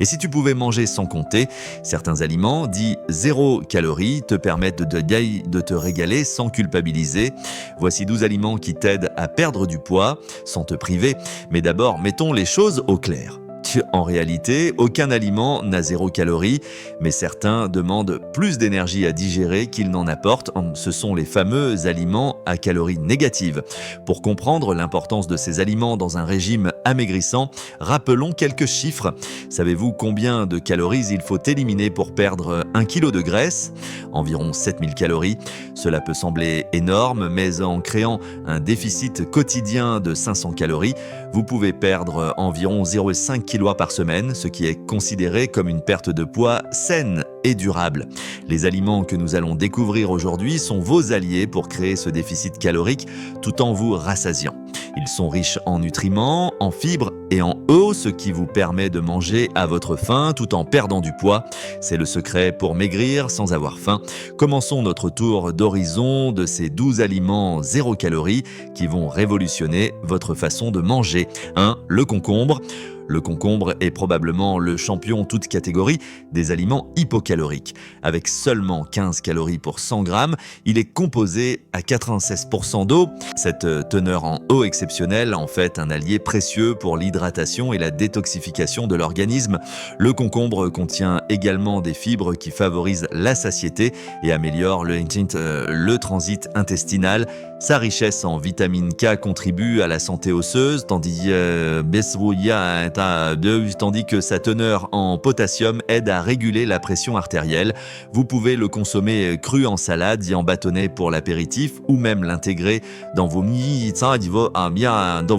Et si tu pouvais manger sans compter, certains aliments, dits 0 calories, te permettent de te régaler sans culpabiliser. Voici 12 aliments qui t'aident à perdre du poids, sans te priver. Mais d'abord, mettons les choses au clair. En réalité, aucun aliment n'a 0 calories, mais certains demandent plus d'énergie à digérer qu'ils n'en apportent. Ce sont les fameux aliments à calories négatives. Pour comprendre l'importance de ces aliments dans un régime amaigrissant, rappelons quelques chiffres. Savez-vous combien de calories il faut éliminer pour perdre 1 kg de graisse ? Environ 7000 calories. Cela peut sembler énorme, mais en créant un déficit quotidien de 500 calories, vous pouvez perdre environ 0,5 kg par semaine, ce qui est considéré comme une perte de poids saine et durable. Les aliments que nous allons découvrir aujourd'hui sont vos alliés pour créer ce déficit calorique tout en vous rassasiant. Ils sont riches en nutriments, en fibres et en eau, ce qui vous permet de manger à votre faim tout en perdant du poids. C'est le secret pour maigrir sans avoir faim. Commençons notre tour d'horizon de ces 12 aliments 0 calories qui vont révolutionner votre façon de manger. 1. Le concombre. Le concombre est probablement le champion toute catégorie des aliments hypocaloriques. Avec seulement 15 calories pour 100 grammes, il est composé à 96% d'eau. Cette teneur en eau exceptionnelle en fait un allié précieux pour l'hydratation et la détoxification de l'organisme. Le concombre contient également des fibres qui favorisent la satiété et améliorent le transit intestinal. Sa richesse en vitamine K contribue à la santé osseuse, tandis que sa teneur en potassium aide à réguler la pression artérielle. Vous pouvez le consommer cru en salade et en bâtonnet pour l'apéritif ou même l'intégrer dans vos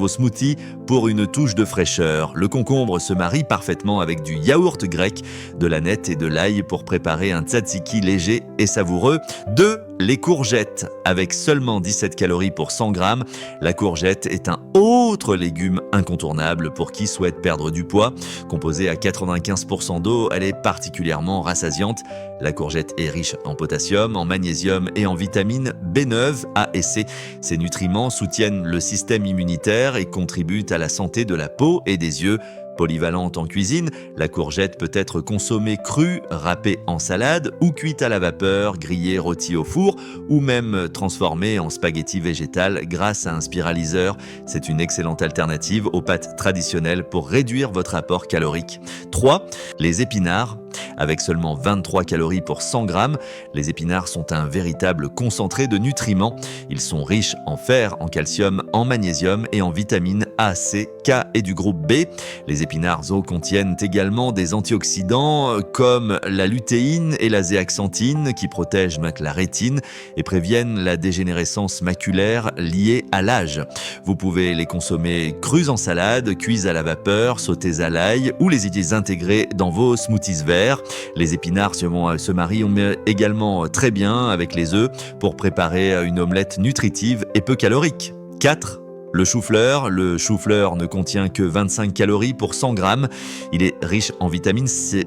smoothies pour une touche de fraîcheur. Le concombre se marie parfaitement avec du yaourt grec, de la nette et de l'ail pour préparer un tzatziki léger et savoureux. 2. Les courgettes. Avec seulement 17 calories pour 100 grammes, la courgette est un autre légume incontournable pour qui souhaite perdre du poids. Composée à 95% d'eau, elle est particulièrement rassasiante. La courgette est riche en potassium, en magnésium et en vitamines B9, A et C. Ces nutriments soutiennent le système immunitaire et contribuent à la santé de la peau et des yeux. Polyvalente en cuisine, la courgette peut être consommée crue, râpée en salade ou cuite à la vapeur, grillée, rôtie au four ou même transformée en spaghetti végétal grâce à un spiraliseur. C'est une excellente alternative aux pâtes traditionnelles pour réduire votre apport calorique. 3. Les épinards. Avec seulement 23 calories pour 100 grammes, les épinards sont un véritable concentré de nutriments. Ils sont riches en fer, en calcium, en magnésium et en vitamines A, C, K et du groupe B. Les épinards contiennent également des antioxydants comme la lutéine et la zéaxanthine qui protègent la rétine et préviennent la dégénérescence maculaire liée à l'âge. Vous pouvez les consommer crus en salade, cuits à la vapeur, sautés à l'ail ou les intégrer dans vos smoothies verts. Les épinards se marient également très bien avec les œufs pour préparer une omelette nutritive et peu calorique. 4. Le chou-fleur. Le chou-fleur ne contient que 25 calories pour 100 grammes. Il est riche en vitamines C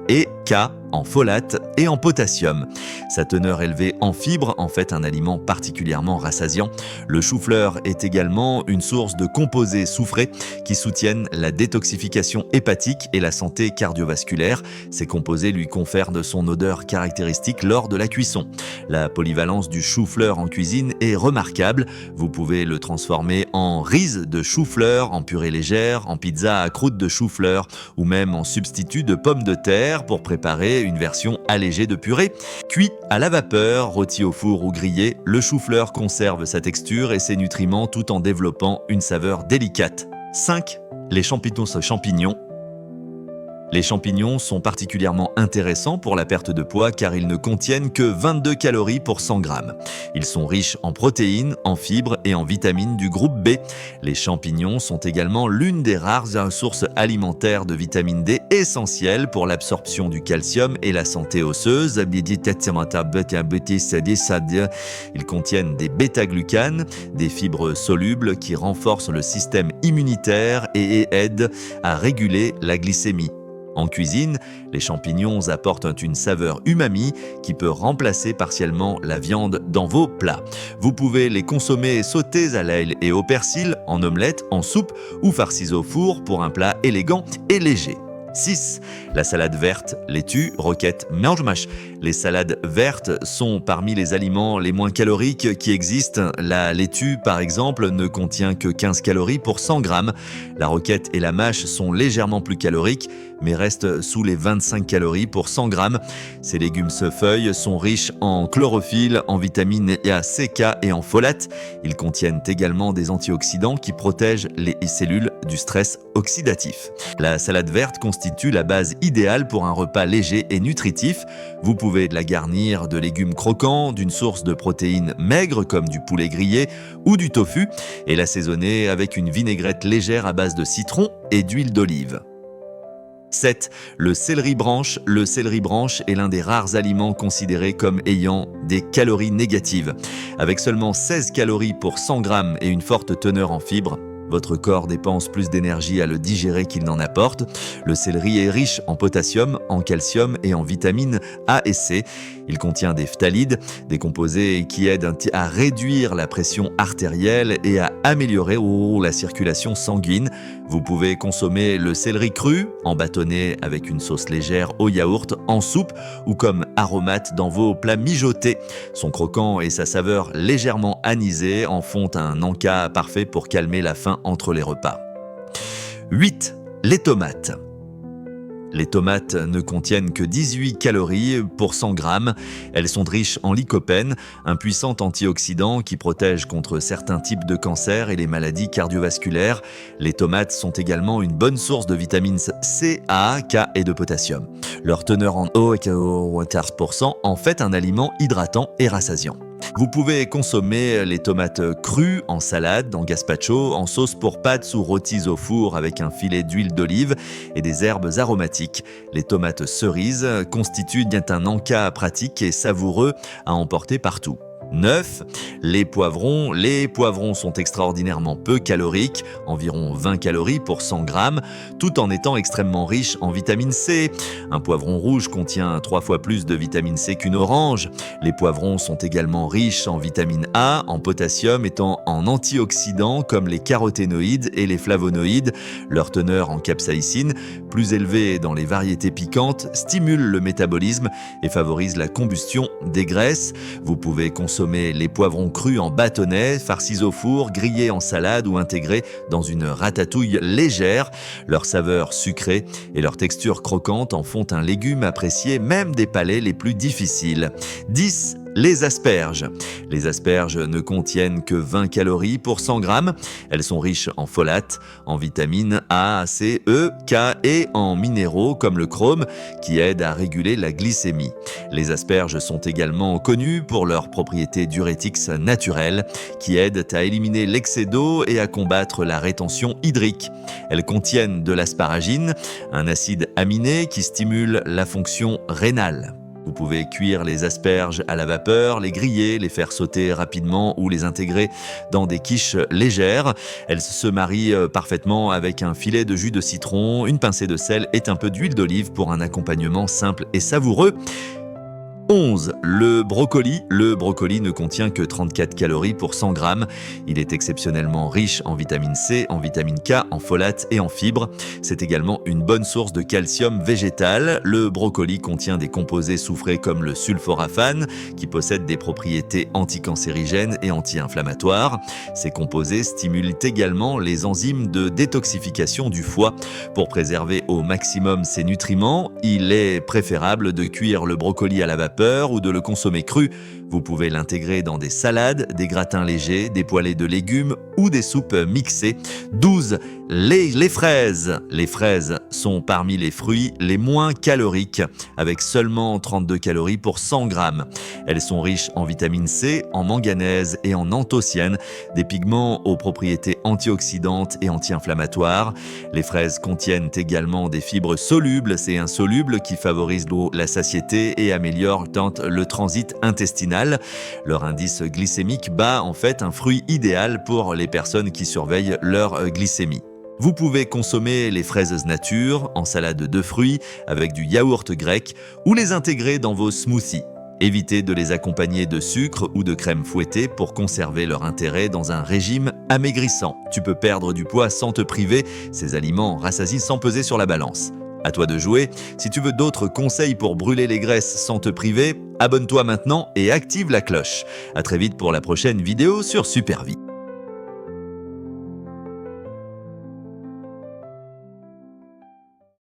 et K, en folate et en potassium. Sa teneur élevée en fibres en fait un aliment particulièrement rassasiant. Le chou-fleur est également une source de composés soufrés qui soutiennent la détoxification hépatique et la santé cardiovasculaire. Ces composés lui confèrent de son odeur caractéristique lors de la cuisson. La polyvalence du chou-fleur en cuisine est remarquable. Vous pouvez le transformer en riz de chou-fleur, en purée légère, en pizza à croûte de chou-fleur ou même en substitut de pommes de terre pour préparer une version allégée de purée. Cuit à la vapeur, rôti au four ou grillé, le chou-fleur conserve sa texture et ses nutriments tout en développant une saveur délicate. 5. Les champignons. Les champignons sont particulièrement intéressants pour la perte de poids car ils ne contiennent que 22 calories pour 100 grammes. Ils sont riches en protéines, en fibres et en vitamines du groupe B. Les champignons sont également l'une des rares sources alimentaires de vitamine D essentielles pour l'absorption du calcium et la santé osseuse. Ils contiennent des bêta-glucanes, des fibres solubles qui renforcent le système immunitaire et aident à réguler la glycémie. En cuisine, les champignons apportent une saveur umami qui peut remplacer partiellement la viande dans vos plats. Vous pouvez les consommer sautés à l'ail et au persil, en omelette, en soupe ou farcis au four pour un plat élégant et léger. 6. La salade verte, laitue, roquette, méange-mâche. Les salades vertes sont parmi les aliments les moins caloriques qui existent. La laitue, par exemple, ne contient que 15 calories pour 100 grammes. La roquette et la mâche sont légèrement plus caloriques, mais restent sous les 25 calories pour 100 grammes. Ces légumes feuilles sont riches en chlorophylle, en vitamines A, C, K et en folate. Ils contiennent également des antioxydants qui protègent les cellules du stress oxydatif. La salade verte constitue la base idéale pour un repas léger et nutritif. Vous pouvez la garnir de légumes croquants, d'une source de protéines maigres comme du poulet grillé ou du tofu et l'assaisonner avec une vinaigrette légère à base de citron et d'huile d'olive. 7. Le céleri branche. Le céleri branche est l'un des rares aliments considérés comme ayant des calories négatives. Avec seulement 16 calories pour 100 grammes et une forte teneur en fibres, votre corps dépense plus d'énergie à le digérer qu'il n'en apporte. Le céleri est riche en potassium, en calcium et en vitamines A et C. Il contient des phtalides, des composés qui aident à réduire la pression artérielle et à améliorer la circulation sanguine. Vous pouvez consommer le céleri cru, en bâtonnet avec une sauce légère au yaourt, en soupe ou comme aromate dans vos plats mijotés. Son croquant et sa saveur légèrement anisée en font un encas parfait pour calmer la faim entre les repas. 8. Les tomates. Les tomates ne contiennent que 18 calories pour 100 grammes. Elles sont riches en lycopène, un puissant antioxydant qui protège contre certains types de cancers et les maladies cardiovasculaires. Les tomates sont également une bonne source de vitamines C, A, K et de potassium. Leur teneur en eau et 14% en fait un aliment hydratant et rassasiant. Vous pouvez consommer les tomates crues en salade, en gazpacho, en sauce pour pâtes ou rôties au four avec un filet d'huile d'olive et des herbes aromatiques. Les tomates cerises constituent un encas pratique et savoureux à emporter partout. 9. Les poivrons. Les poivrons sont extraordinairement peu caloriques, environ 20 calories pour 100 grammes, tout en étant extrêmement riches en vitamine C. Un poivron rouge contient 3 fois plus de vitamine C qu'une orange. Les poivrons sont également riches en vitamine A, en potassium étant en antioxydants comme les caroténoïdes et les flavonoïdes. Leur teneur en capsaïcine, plus élevée dans les variétés piquantes, stimule le métabolisme et favorise la combustion des graisses. Vous pouvez consommer les poivrons crus en bâtonnets, farcis au four, grillés en salade ou intégrés dans une ratatouille légère. Leur saveur sucrée et leur texture croquante en font un légume apprécié même des palais les plus difficiles. 10. Les asperges. Les asperges ne contiennent que 20 calories pour 100 grammes. Elles sont riches en folate, en vitamines A, C, E, K et en minéraux comme le chrome qui aident à réguler la glycémie. Les asperges sont également connues pour leurs propriétés diurétiques naturelles qui aident à éliminer l'excès d'eau et à combattre la rétention hydrique. Elles contiennent de l'asparagine, un acide aminé qui stimule la fonction rénale. Vous pouvez cuire les asperges à la vapeur, les griller, les faire sauter rapidement ou les intégrer dans des quiches légères. Elles se marient parfaitement avec un filet de jus de citron, une pincée de sel et un peu d'huile d'olive pour un accompagnement simple et savoureux. 11. Le brocoli. Le brocoli ne contient que 34 calories pour 100 grammes. Il est exceptionnellement riche en vitamine C, en vitamine K, en folate et en fibres. C'est également une bonne source de calcium végétal. Le brocoli contient des composés soufrés comme le sulforaphane, qui possède des propriétés anticancérigènes et anti-inflammatoires. Ces composés stimulent également les enzymes de détoxification du foie. Pour préserver au maximum ces nutriments, il est préférable de cuire le brocoli à la vapeur ou de le consommer cru. Vous pouvez l'intégrer dans des salades, des gratins légers, des poêlées de légumes ou des soupes mixées. 12. Les fraises. Les fraises sont parmi les fruits les moins caloriques, avec seulement 32 calories pour 100 grammes. Elles sont riches en vitamine C, en manganèse et en anthocyanes, des pigments aux propriétés antioxydantes et anti-inflammatoires. Les fraises contiennent également des fibres solubles et insolubles qui favorisent la satiété et améliorent le transit intestinal. Leur indice glycémique bat en fait un fruit idéal pour les personnes qui surveillent leur glycémie. Vous pouvez consommer les fraises nature en salade de fruits avec du yaourt grec ou les intégrer dans vos smoothies. Évitez de les accompagner de sucre ou de crème fouettée pour conserver leur intérêt dans un régime amaigrissant. Tu peux perdre du poids sans te priver, ces aliments rassasient sans peser sur la balance. À toi de jouer. Si tu veux d'autres conseils pour brûler les graisses sans te priver, abonne-toi maintenant et active la cloche. À très vite pour la prochaine vidéo sur Supervie.